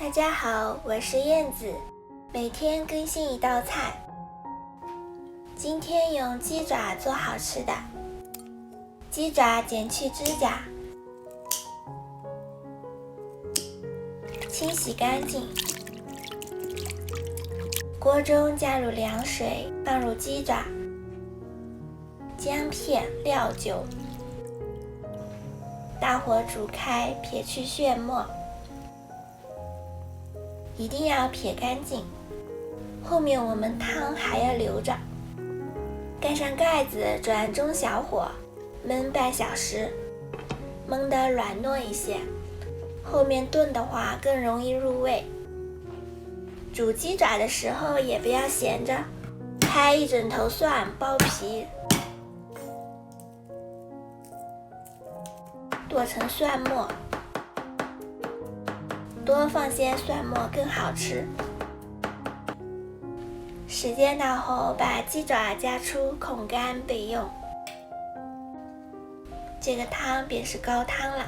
大家好，我是燕子，每天更新一道菜。今天用鸡爪做好吃的。鸡爪剪去指甲，清洗干净。锅中加入凉水，放入鸡爪、姜片、料酒，大火煮开，撇去血沫。一定要撇干净，后面我们汤还要留着。盖上盖子，转中小火焖半小时，焖得软糯一些，后面炖的话更容易入味。煮鸡爪的时候也不要闲着，拍一整头蒜剥皮，剁成蒜末，多放些蒜末更好吃。时间到后，把鸡爪夹出，控干备用。这个汤便是高汤了，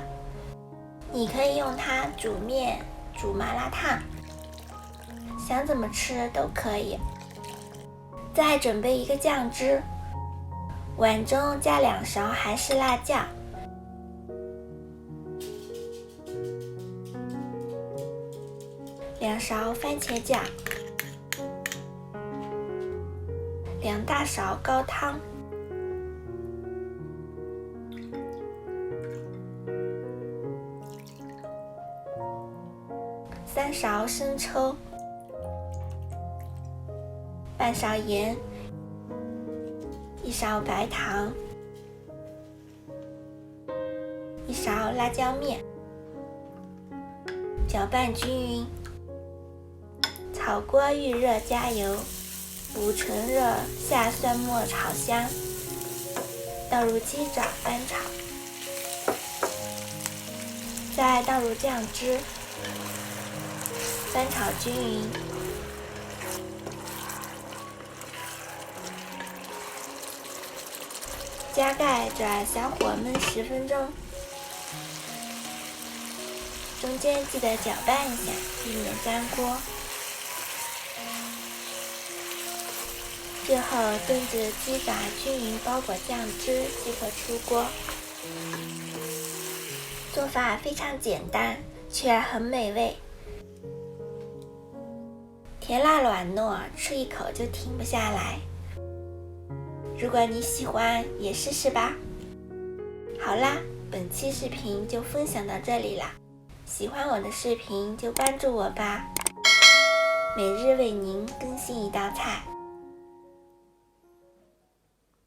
你可以用它煮面、煮麻辣烫，想怎么吃都可以。再准备一个酱汁，碗中加2勺韩式辣酱，2勺番茄酱，2大勺高汤，3勺生抽，半勺盐，1勺白糖，1勺辣椒面，搅拌均匀。炒锅预热，加油，补纯热，下蒜末炒香，倒入鸡爪翻炒，再倒入酱汁，翻炒均匀。加盖转小火焖10分钟，中间记得搅拌一下，避免粘锅。最后炖至鸡爪均匀包裹酱汁即可出锅。做法非常简单，却很美味，甜辣软糯，吃一口就停不下来。如果你喜欢，也试试吧。好啦，本期视频就分享到这里啦，喜欢我的视频就关注我吧，每日为您更新一道菜。